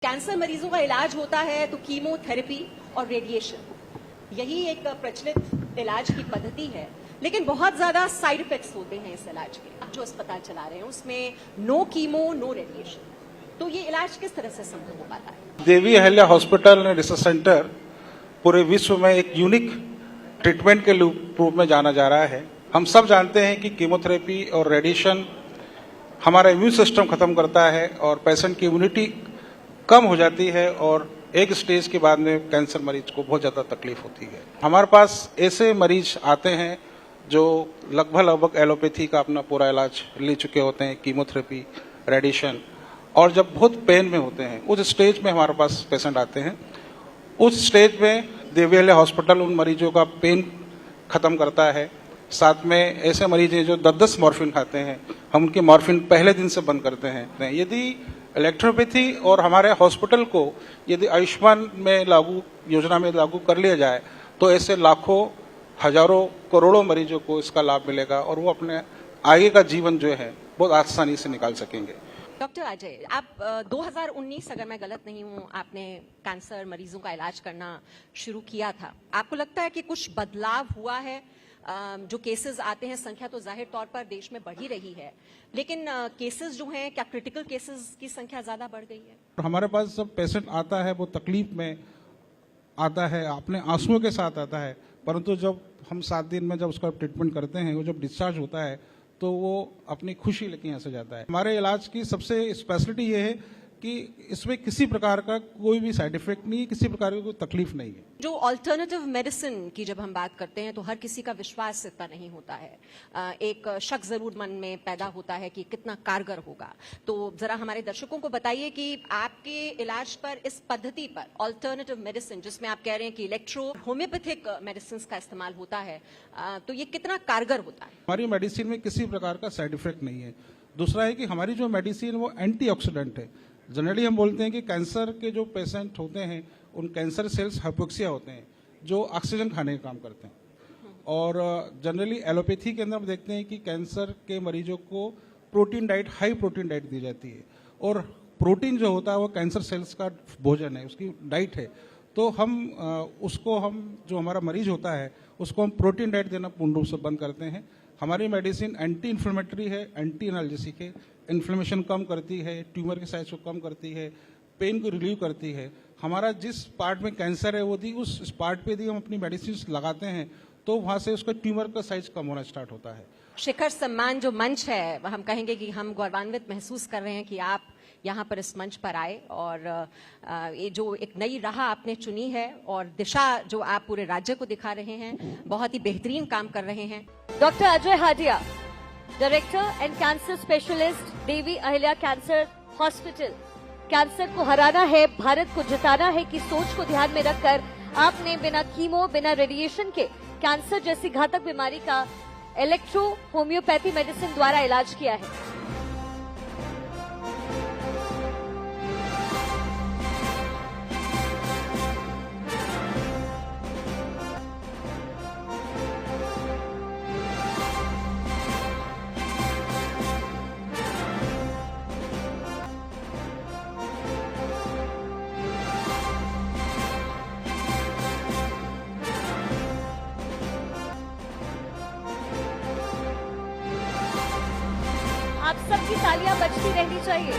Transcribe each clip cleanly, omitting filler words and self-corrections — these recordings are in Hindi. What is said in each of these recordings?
कैंसर मरीजों का इलाज होता है तो कीमोथेरेपी और रेडिएशन, यही एक प्रचलित इलाज की पद्धति है, लेकिन बहुत ज्यादा साइड इफेक्ट्स होते हैं इस इलाज के। जो अस्पताल चला रहे हैं उसमें नो कीमो नो रेडिएशन, तो ये इलाज किस तरह से संभव हो पाता है? Devi Ahilya hospital and research centre पूरे विश्व में एक यूनिक ट्रीटमेंट के रूप में जाना जा रहा है। हम सब जानते हैं कि कीमोथेरेपी और रेडिएशन हमारा इम्यून सिस्टम खत्म करता है और पेशेंट की इम्यूनिटी कम हो जाती है और एक स्टेज के बाद में कैंसर मरीज को बहुत ज़्यादा तकलीफ होती है। हमारे पास ऐसे मरीज आते हैं जो लगभग एलोपैथी का अपना पूरा इलाज ले चुके होते हैं, कीमोथेरेपी, रेडिएशन, और जब बहुत पेन में होते हैं उस स्टेज में हमारे पास पेशेंट आते हैं। उस स्टेज में देवी अहिल्या हॉस्पिटल उन मरीजों का पेन खत्म करता है। साथ में ऐसे मरीज हैं जो 10-10 मॉर्फिन खाते हैं, हम उनकी मॉर्फिन पहले दिन से बंद करते हैं। यदि इलेक्ट्रोपैथी और हमारे हॉस्पिटल को यदि आयुष्मान में योजना में लागू कर लिया जाए तो ऐसे लाखों, हजारों, करोड़ों मरीजों को इसका लाभ मिलेगा और वो अपने आगे का जीवन जो है बहुत आसानी से निकाल सकेंगे। डॉक्टर अजय, आप 2019 अगर मैं गलत नहीं हूं, आपने कैंसर मरीजों का इलाज करना शुरू किया था। आपको लगता है कि कुछ बदलाव हुआ है? जो केसेस आते हैं, संख्या तो जाहिर तौर पर देश में बढ़ ही रही है, लेकिन केसेस जो हैं, क्या क्रिटिकल केसेस की संख्या ज्यादा बढ़ गई है? हमारे पास जब पेशेंट आता है वो तकलीफ में आता है, अपने आंसुओं के साथ आता है, परंतु जब हम 7 दिन में जब उसका ट्रीटमेंट करते हैं, वो जब डिस्चार्ज होता है तो वो अपनी खुशी लेके यहाँ से जाता है। हमारे इलाज की सबसे स्पेशलिटी ये है कि इसमें किसी प्रकार का कोई भी साइड इफेक्ट नहीं है, किसी प्रकार की कोई तकलीफ नहीं है। जो ऑल्टरनेटिव मेडिसिन की जब हम बात करते हैं तो हर किसी का विश्वास इतना नहीं होता है, एक शक जरूर मन में पैदा होता है कि कितना कारगर होगा। तो जरा हमारे दर्शकों को बताइए कि आपके इलाज पर, इस पद्धति पर, ऑल्टरनेटिव मेडिसिन जिसमें आप कह रहे हैं कि इलेक्ट्रो होम्योपैथिक मेडिसिन का इस्तेमाल होता है, तो ये कितना कारगर होता है? हमारी मेडिसिन में किसी प्रकार का साइड इफेक्ट नहीं है। दूसरा है कि हमारी जो मेडिसिन वो एंटीऑक्सीडेंट है। जनरली हम बोलते हैं कि कैंसर के जो पेशेंट होते हैं उन कैंसर सेल्स हाइपोक्सिया होते हैं जो ऑक्सीजन खाने का काम करते हैं, और जनरली एलोपैथी के अंदर हम देखते हैं कि कैंसर के मरीजों को protein diet, high protein diet दी जाती है, और प्रोटीन जो होता है वो कैंसर सेल्स का भोजन है, उसकी डाइट है। तो हम जो हमारा मरीज होता है उसको हम प्रोटीन डाइट देना पूर्ण रूप से बंद करते हैं। हमारी मेडिसिन एंटी इन्फ्लेमेटरी है, एंटी एनाल्जेसिक है, इन्फ्लेमेशन कम करती है, ट्यूमर के साइज को कम करती है, पेन को रिलीव करती है। हमारा जिस पार्ट में कैंसर है वो उस पार्ट पे हम अपनी मेडिसिन लगाते हैं तो वहाँ से उसका ट्यूमर का साइज कम होना स्टार्ट होता है। शिखर सम्मान जो मंच है, हम कहेंगे कि हम गौरवान्वित महसूस कर रहे हैं कि आप यहाँ पर इस मंच पर आए और ये जो एक नई राह आपने चुनी है और दिशा जो आप पूरे राज्य को दिखा रहे हैं, बहुत ही बेहतरीन काम कर रहे हैं। Doctor Ajay Hadia, director and cancer specialist, Devi Ahilya cancer hospital. Cancer को हराना है, भारत को जिताना है की सोच को ध्यान में रखकर आपने बिना कीमो, बिना रेडिएशन के कैंसर जैसी घातक बीमारी का इलेक्ट्रो होम्योपैथी मेडिसिन द्वारा इलाज किया है। आप सबकी तालियां बजती रहनी चाहिए।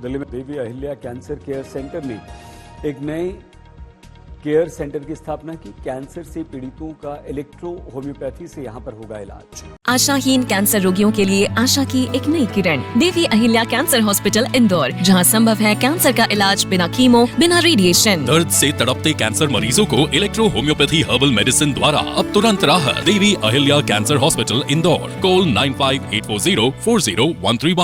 दिल्ली में देवी अहिल्या कैंसर केयर सेंटर ने एक नए केयर सेंटर की स्थापना की। कैंसर से पीड़ितों का इलेक्ट्रो होम्योपैथी से यहां पर होगा इलाज। आशाहीन कैंसर रोगियों के लिए आशा की एक नई किरण, देवी अहिल्या कैंसर हॉस्पिटल इंदौर, जहां संभव है कैंसर का इलाज बिना कीमो, बिना रेडिएशन। दर्द से तड़पते कैंसर मरीजों को इलेक्ट्रो होम्योपैथी हर्बल मेडिसिन द्वारा अब तुरंत राहत। Devi Ahilya cancer hospital Indore, call 9584040131।